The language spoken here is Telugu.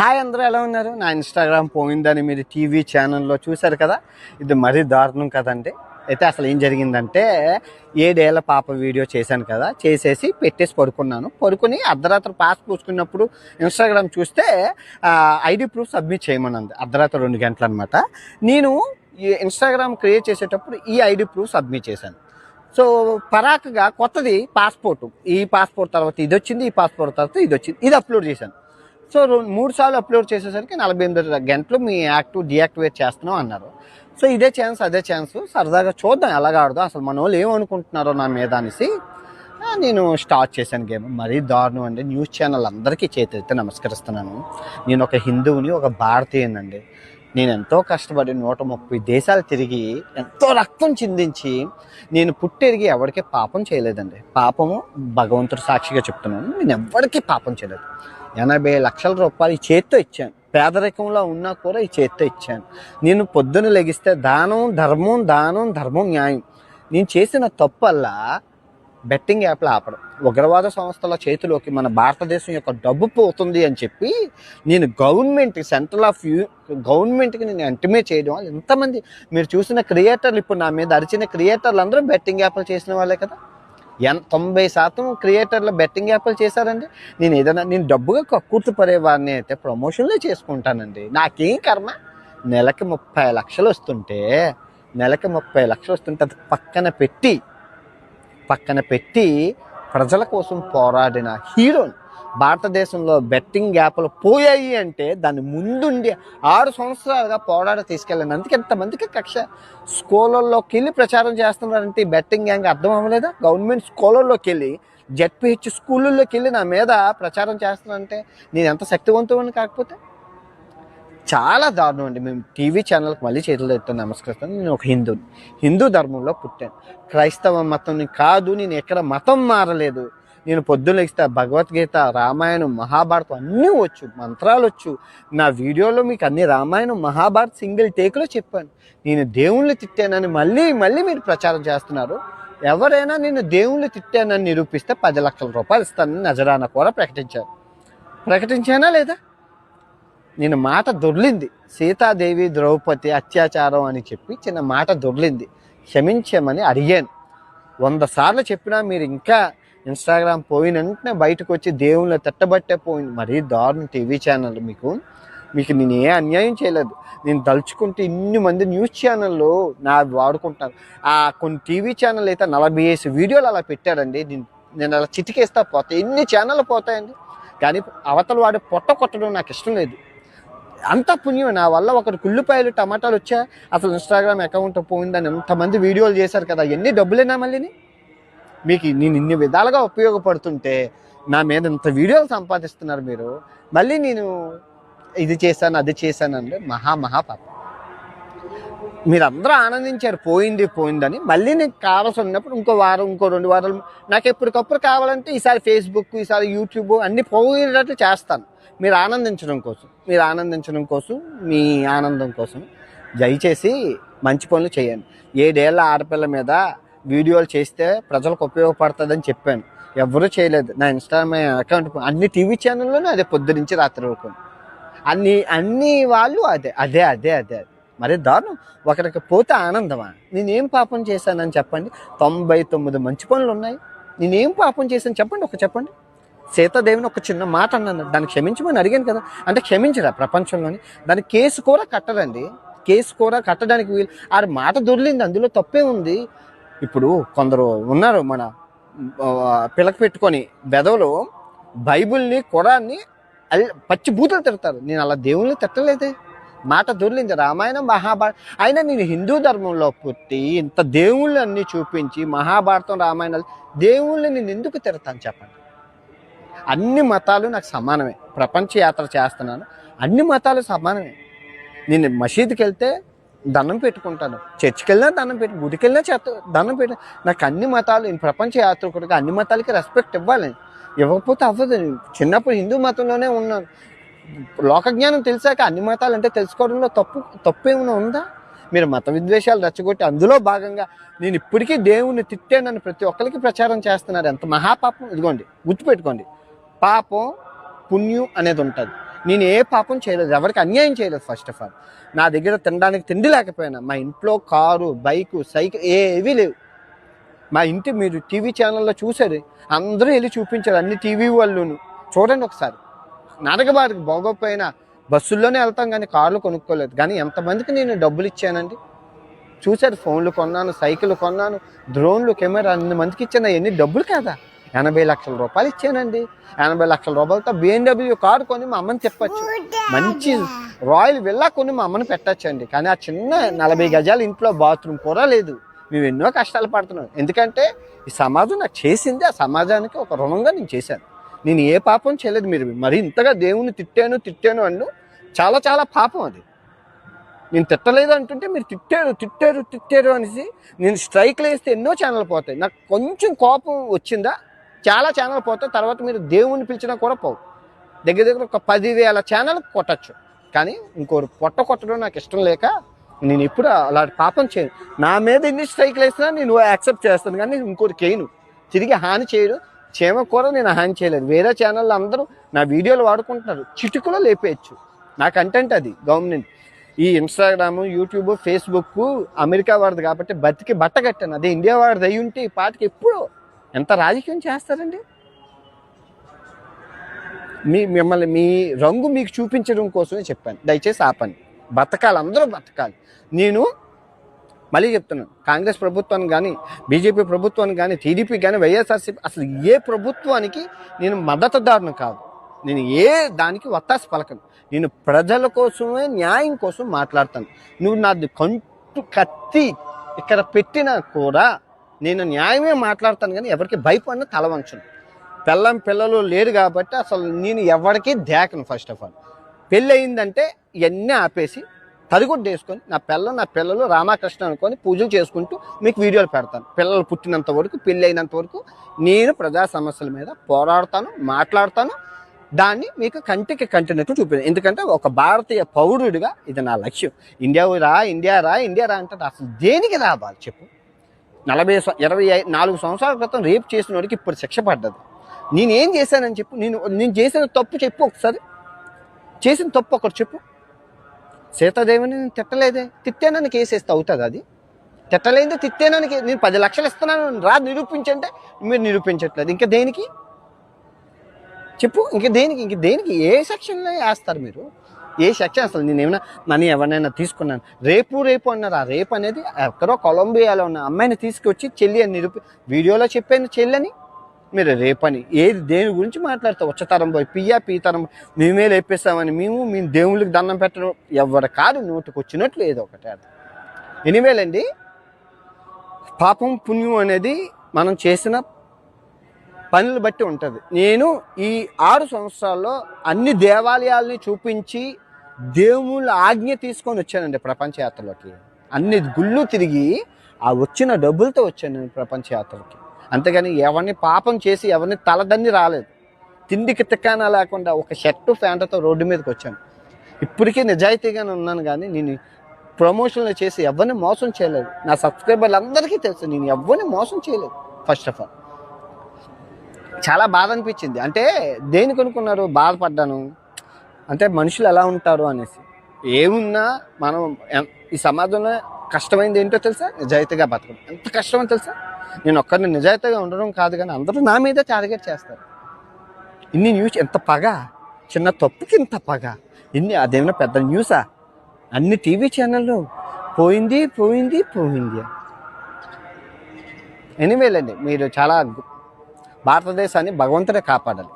హాయ్ అందరూ ఎలా ఉన్నారు? నా ఇన్స్టాగ్రామ్ పోయిందని మీరు టీవీ ఛానల్లో చూశారు కదా. ఇది మరీ దారుణం కదండి. అయితే అసలు ఏం జరిగిందంటే 7 ఏళ్ల పాప వీడియో చేశాను కదా, చేసేసి పెట్టేసి పడుకుని అర్ధరాత్రి పాస్ పూసుకున్నప్పుడు ఇన్స్టాగ్రామ్ చూస్తే ఐడి ప్రూఫ్ సబ్మిట్ చేయమన్నది. అర్ధరాత్రి 2 గంటలు అనమాట. నేను ఈ ఇన్స్టాగ్రామ్ క్రియేట్ చేసేటప్పుడు ఈ ఐడి ప్రూఫ్ సబ్మిట్ చేశాను. సో పరాకుగా కొత్తది పాస్పోర్ట్, ఈ పాస్పోర్ట్ తర్వాత ఇది వచ్చింది, ఈ పాస్పోర్ట్ తర్వాత ఇది వచ్చింది, ఇది అప్లోడ్ చేశాను. సో 3 సార్లు అప్లోడ్ చేసేసరికి 48 గంటలు మీ యాక్టివ్ డియాక్టివేట్ చేస్తున్నాం అన్నారు. సో ఇదే ఛాన్స్ సరదాగా చూద్దాం ఎలాగాడదో, అసలు మన వాళ్ళు ఏమనుకుంటున్నారో నా మీద అనేసి నేను స్టార్ట్ చేశాను గేమ్. మరీ దారుణం అండి. న్యూస్ ఛానల్ అందరికీ చేతులెత్తి నమస్కరిస్తున్నాను. నేను ఒక హిందువుని, ఒక భారతీయునండి. నేను ఎంతో కష్టపడి 130 దేశాలు తిరిగి ఎంతో రక్తం చిందించి నేను పుట్టెరిగి ఎవరికీ పాపం చేయలేదండి. పాపము భగవంతుడు సాక్షిగా చెప్తున్నాను, నేను ఎవరికీ పాపం చేయలేదు. 80 లక్షల రూపాయలు ఈ చేత్తో ఇచ్చాను. పేదరికంలో ఉన్నా కూడా ఈ చేత్తో ఇచ్చాను. నేను పొద్దున లెగిస్తే దానం ధర్మం న్యాయం. నేను చేసిన తప్పల్లా బెట్టింగ్ యాప్లు ఆపడం, ఉగ్రవాద సంస్థల చేతిలోకి మన భారతదేశం యొక్క డబ్బు పోతుంది అని చెప్పి నేను గవర్నమెంట్కి నేను ఇంటిమేట్ చేయడం. ఎంతమంది మీరు చూసిన క్రియేటర్లు, ఇప్పుడు నా మీద అరిచిన క్రియేటర్లు అందరూ బెట్టింగ్ యాప్లు చేసిన వాళ్ళే కదా. 90% క్రియేటర్లు బెట్టింగ్ యాప్లు చేశారండి. నేను డబ్బుగా కక్కుర్తి పడేవాడిని అయితే ప్రమోషన్లే చేసుకుంటానండి. నాకేం కర్మ. నెలకి 30 లక్షలు వస్తుంటే అది పక్కన పెట్టి ప్రజల కోసం పోరాడిన హీరోని. భారతదేశంలో బెట్టింగ్ యాప్లు పోయాయి అంటే దాని ముందుండి 6 సంవత్సరాలుగా పోరాడి తీసుకెళ్ళాను. అందుకే ఎంతమందికి కక్ష. స్కూళ్ళల్లోకి వెళ్ళి ప్రచారం చేస్తున్నారంటే ఈ బెట్టింగ్ గ్యాంగ్ అర్థం అవ్వలేదా? గవర్నమెంట్ స్కూళ్ళల్లోకి వెళ్ళి, జెడ్పీహెచ్ స్కూళ్ళల్లోకి వెళ్ళి నా మీద ప్రచారం చేస్తున్నానంటే నేను ఎంత శక్తివంతుని కాకపోతే. చాలా దారుణం అండి. మేము టీవీ ఛానల్కి మళ్ళీ చేతులు ఎత్తున నమస్కరిస్తాను. నేను ఒక హిందూ ధర్మంలో పుట్టాను. క్రైస్తవ మతం కాదు. నేను ఎక్కడ మతం మారలేదు. నేను పొద్దున్న ఇస్తా భగవద్గీత, రామాయణం, మహాభారతం అన్నీ వచ్చు, మంత్రాలు వచ్చు. నా వీడియోలో మీకు అన్ని రామాయణం, మహాభారత్ సింగిల్ టేక్లో చెప్పాను. నేను దేవుణ్ణి తిట్టానని మళ్ళీ మీరు ప్రచారం చేస్తున్నారు. ఎవరైనా నేను దేవుణ్ణి తిట్టానని నిరూపిస్తే 10 లక్షల రూపాయలు ఇస్తానని నజరానా కూడా ప్రకటించానా లేదా? నేను మాట దొర్లింది. సీతాదేవి ద్రౌపది అత్యాచారం అని చెప్పి చిన్న మాట దొర్లింది, క్షమించమని అడిగాను. 100 సార్లు చెప్పినా మీరు ఇంకా ఇన్స్టాగ్రామ్ పోయిన వెంటనే బయటకు వచ్చి దేవుళ్ళ తట్టబట్టే పోయింది. మరీ దారుణం టీవీ ఛానల్. మీకు నేను ఏ అన్యాయం చేయలేదు. నేను తలుచుకుంటే ఇన్ని మంది న్యూస్ ఛానళ్ళు నా వాడుకుంటాను. కొన్ని టీవీ ఛానల్ అయితే 40 వీడియోలు అలా పెట్టారండి. నేను అలా చిటికేస్తా పోతాయి. ఎన్ని ఛానళ్ళు పోతాయండి. కానీ అవతల వాడి పొట్ట కొట్టడం నాకు ఇష్టం లేదు. అంత పుణ్యం నా వల్ల. ఒకటి ఉల్లిపాయలు టమాటాలు వచ్చా, అసలు ఇన్స్టాగ్రామ్ అకౌంట్ పోయిందని ఎంతమంది వీడియోలు చేశారు కదా, ఎన్ని డబ్బులేనా మళ్ళీని? మీకు నేను ఇన్ని విధాలుగా ఉపయోగపడుతుంటే నా మీద ఇంత వీడియోలు సంపాదిస్తున్నారు మీరు. మళ్ళీ నేను ఇది చేశాను అది చేశాను అంటే మహాపాపం. మీరందరూ ఆనందించారు పోయిందని. మళ్ళీ నీకు కావాల్సి ఉన్నప్పుడు ఇంకో వారం, ఇంకో 2 వారాలు నాకు ఎప్పటికప్పుడు కావాలంటే ఈసారి ఫేస్బుక్, ఈసారి యూట్యూబ్ అన్నీ పోయేటట్టు చేస్తాను. మీరు ఆనందించడం కోసం, మీ ఆనందం కోసం దయచేసి మంచి పనులు చేయండి. 7 ఏళ్ల ఆడపిల్ల మీద వీడియోలు చేస్తే ప్రజలకు ఉపయోగపడుతుందని చెప్పాను. ఎవరూ చేయలేదు. నా ఇన్స్టాగ్రామ్ అకౌంట్ అన్ని టీవీ ఛానల్లోనే అదే, పొద్దు నుంచి రాత్రి వరకు అన్ని వాళ్ళు అదే. మరి దారుణం. ఒకరికి పోతే ఆనందమా? నేనేం పాపం చేశానని చెప్పండి. 99 మంచి పనులు ఉన్నాయి. నేనేం పాపం చేశాను చెప్పండి. సీతాదేవిని ఒక చిన్న మాట అన్నాను, దాన్ని క్షమించమని అడిగాను కదా. అంటే క్షమించరా ప్రపంచంలోని? దానికి కేసు కూడా కట్టరండి. కేసు కూడా కట్టడానికి వీలు. ఆ మాట దొరికింది, అందులో తప్పే ఉంది. ఇప్పుడు కొందరు ఉన్నారు మన పిలక పెట్టుకొని బెదవలు బైబుల్ని, ఖురాన్ని పచ్చి బూతులు తిడతారు. నేను అలా దేవుల్ని తిట్టలేదే. మాట దొరికింది. రామాయణం, మహాభారతం. అయినా నేను హిందూ ధర్మంలో పుట్టి ఇంత దేవుళ్ళు అన్నీ చూపించి మహాభారతం, రామాయణాలు, దేవుళ్ళని నేను ఎందుకు తిడతాను చెప్పండి? అన్ని మతాలు నాకు సమానమే. ప్రపంచ యాత్ర చేస్తున్నాను, అన్ని మతాలు సమానమే. నేను మసీదుకి వెళ్తే దండం పెట్టుకుంటాను, చర్చికి వెళ్ళినా దండం పెట్టి, గుడికి వెళ్ళినా దండం పెట్టి. నాకు అన్ని మతాలు, నేను ప్రపంచ యాత్రికుడిగా అన్ని మతాలకి రెస్పెక్ట్ ఇవ్వాలి. ఇవ్వకపోతే అవ్వదు. చిన్నప్పుడు హిందూ మతంలోనే ఉన్నాను. లోకజ్ఞానం తెలిసాక అన్ని మతాలు అంటే తెలుసుకోవడంలో తప్పేమైనా ఉందా? మీరు మత విద్వేషాలు రెచ్చగొట్టి అందులో భాగంగా నేను ఇప్పటికీ దేవుణ్ణి తిట్టానని ప్రతి ఒక్కరికి ప్రచారం చేస్తున్నారు. ఎంత మహాపాపం. ఇదిగోండి, గుర్తుపెట్టుకోండి. పాపం పుణ్యం అనేది ఉంటుంది. నేను ఏ పాపం చేయలేదు, ఎవరికి అన్యాయం చేయలేదు. ఫస్ట్ ఆఫ్ ఆల్ నా దగ్గర తినడానికి తిండి లేకపోయినా, మా ఇంట్లో కారు, బైకు, సైకిల్ ఏవీ లేవు. మా ఇంటి మీరు టీవీ ఛానల్లో చూసారు, అందరూ వెళ్ళి చూపించారు, అన్ని టీవీ వాళ్ళును. చూడండి ఒకసారి, నాటకబారికి బాగోపోయినా బస్సుల్లోనే వెళ్తాం కానీ కార్లు కొనుక్కోలేదు. కానీ ఎంతమందికి నేను డబ్బులు ఇచ్చానండి చూసారు. ఫోన్లు కొన్నాను, సైకిల్ కొన్నాను, డ్రోన్లు, కెమెరా అన్ని మందికి ఇచ్చాను. అవన్నీ డబ్బులు కాదా? 80 లక్షల రూపాయలు ఇచ్చానండి. 80 లక్షల రూపాయలతో BMW కారు కొని మా అమ్మని చెప్పచ్చు, మంచి రాయల్ విల్లా కొని మా అమ్మని పెట్టచ్చండి. కానీ ఆ చిన్న 40 గజాల ఇంట్లో బాత్రూమ్ కూడా లేదు. మేము ఎన్నో కష్టాలు పడుతున్నాం. ఎందుకంటే ఈ సమాజం నాకు చేసింది, ఆ సమాజానికి ఒక రుణంగా నేను చేశాను. నేను ఏ పాపం చేయలేదు. మీరు మరి ఇంతగా దేవుని తిట్టాను అన్ను చాలా చాలా పాపం అది. నేను తిట్టలేదు అంటుంటే మీరు తిట్టారు అనేసి నేను స్ట్రైక్లు వేస్తే ఎన్నో ఛానల్ పోతాయి. నాకు కొంచెం కోపం వచ్చిందా చాలా ఛానల్ పోతాయి. తర్వాత మీరు దేవుణ్ణి పిలిచినా కూడా పోవు. దగ్గర ఒక 10,000 ఛానల్ కొట్టచ్చు. కానీ ఇంకోరు కొట్టడం నాకు ఇష్టం లేక నేను ఎప్పుడు అలాంటి పాపం చేయను. నా మీద ఎన్ని స్ట్రైక్లు వేసినా నేను యాక్సెప్ట్ చేస్తాను, కానీ ఇంకోరికి వేయను. తిరిగి హాని చేయడు. క్షేమ కూడా నేను హాని చేయలేదు. వేరే ఛానళ్ళు అందరూ నా వీడియోలు వాడుకుంటున్నారు, చిటుకులో లేపేయచ్చు. నా కంటెంట్ అది. గవర్నమెంట్ ఈ ఇన్స్టాగ్రామ్, యూట్యూబ్, ఫేస్బుక్ అమెరికా వాడిది కాబట్టి బతికి బట్ట కట్టాను. అదే ఇండియా వాడిది అయి ఉంటే ఈ పాటికి ఎప్పుడు ఎంత రాజకీయం చేస్తారండి. మిమ్మల్ని మీ రంగు మీకు చూపించడం కోసమే చెప్పాను. దయచేసి ఆపండి. బతకాలి, అందరూ బతకాలి. నేను మళ్ళీ చెప్తున్నాను, కాంగ్రెస్ ప్రభుత్వానికి కానీ, బీజేపీ ప్రభుత్వానికి కానీ, టీడీపీ కానీ, వైఎస్ఆర్సీపీ అసలు ఏ ప్రభుత్వానికి నేను మద్దతుదారును కాదు. నేను ఏ దానికి వత్తాసి పలకను. నేను ప్రజల కోసమే, న్యాయం కోసం మాట్లాడతాను. నువ్వు నాది కత్తి ఇక్కడ పెట్టినా కూడా నేను న్యాయమే మాట్లాడతాను, కానీ ఎవరికి భయపడిన తలవంచను. పిల్లలు లేరు కాబట్టి అసలు నేను ఎవరికి దేకను. ఫస్ట్ ఆఫ్ ఆల్ పెళ్ళి అయిందంటే ఇవన్నీ ఆపేసి తడిగుడ్డ వేసుకొని నా పిల్లలు రామకృష్ణ అనుకొని పూజలు చేసుకుంటూ మీకు వీడియోలు పెడతాను. పిల్లలు పుట్టినంత వరకు, పెళ్ళి అయినంత వరకు నేను ప్రజా సమస్యల మీద పోరాడతాను, మాట్లాడతాను. దాన్ని మీకు కంటికి కంటినట్టు చూపించాను. ఎందుకంటే ఒక భారతీయ పౌరుడిగా ఇది నా లక్ష్యం. ఇండియా రా అంటే అసలు దేనికి రావాలి చెప్పు? 24 సంవత్సరాల క్రితం రేపు చేసిన వాడికి ఇప్పుడు శిక్ష పడ్డది. నేనేం చేశానని చెప్పు. నేను చేసిన తప్పు చెప్పు ఒకసారి. చేసిన తప్పు ఒకటి చెప్పు. సీతాదేవిని నేను తిట్టానని కేసేస్తే అవుతుంది అది? తిట్టలేదే తిట్టానని నేను 10 లక్షలు ఇస్తున్నాను నిరూపించంటే మీరు నిరూపించట్లేదు. ఇంకా దేనికి చెప్పు? ఇంక దేనికి ఏ సెక్షన్లో వేస్తారు మీరు? ఏ సెక్షన్? అసలు నేనేమైనా మనీ ఎవరినైనా తీసుకున్నాను? రేపు అన్నారు. ఆ రేపు అనేది ఎక్కడో కొలంబియాలో ఉన్న అమ్మాయిని తీసుకొచ్చి చెల్లి అని వీడియోలో చెప్పాను చెల్లని. మీరు రేపని దేని గురించి మాట్లాడతావు? వచ్చతరం పోయి పీతరం మేమే లేపేస్తామని మేము దేవుళ్ళకి దండం పెట్టడం ఎవరు కాదు. నోటికి వచ్చినట్లు ఏదో ఒకటి. ఎనివేలండి, పాపం పుణ్యం అనేది మనం చేసిన పనులు బట్టి ఉంటుంది. నేను ఈ 6 సంవత్సరాల్లో అన్ని దేవాలయాల్ని చూపించి దేవుళ్ళ ఆజ్ఞ తీసుకొని వచ్చానండి ప్రపంచ యాత్రలోకి. అన్ని గుళ్ళు తిరిగి ఆ వచ్చిన డబ్బులతో వచ్చాను నేను ప్రపంచ యాత్రకి. అంతేగాని ఎవరిని పాపం చేసి ఎవరిని తలదన్ని రాలేదు. తిండికి తిక్కానా లేకుండా ఒక షర్టు ప్యాంటుతో రోడ్డు మీదకి వచ్చాను. ఇప్పటికీ నిజాయితీగానే ఉన్నాను, కానీ నేను ప్రమోషన్లు చేసి ఎవరిని మోసం చేయలేదు. నా సబ్స్క్రైబర్లు అందరికీ తెలుసు నేను ఎవరిని మోసం చేయలేదు. ఫస్ట్ ఆఫ్ ఆల్ చాలా బాధ అనిపించింది. అంటే దేనికి అనుకున్నారు బాధపడ్డాను అంటే మనుషులు ఎలా ఉంటారు అనేసి. ఏమున్నా మనం ఈ సమాజంలో కష్టమైంది ఏంటో తెలుసా? నిజాయితీగా బతకడం. ఎంత కష్టమో తెలుసా? నేను ఒక్కరిని నిజాయితీగా ఉండడం కాదు, కానీ అందరూ నా మీద టార్గెట్ చేస్తారు. ఇన్ని న్యూస్, ఎంత పగ, చిన్న తప్పుకి ఇంత పగ, అదేమైనా పెద్ద న్యూసా? అన్ని టీవీ ఛానళ్ళు పోయింది. ఎనీవేలండి, మీరు చాలా భారతదేశాన్ని భగవంతుడే కాపాడాలి.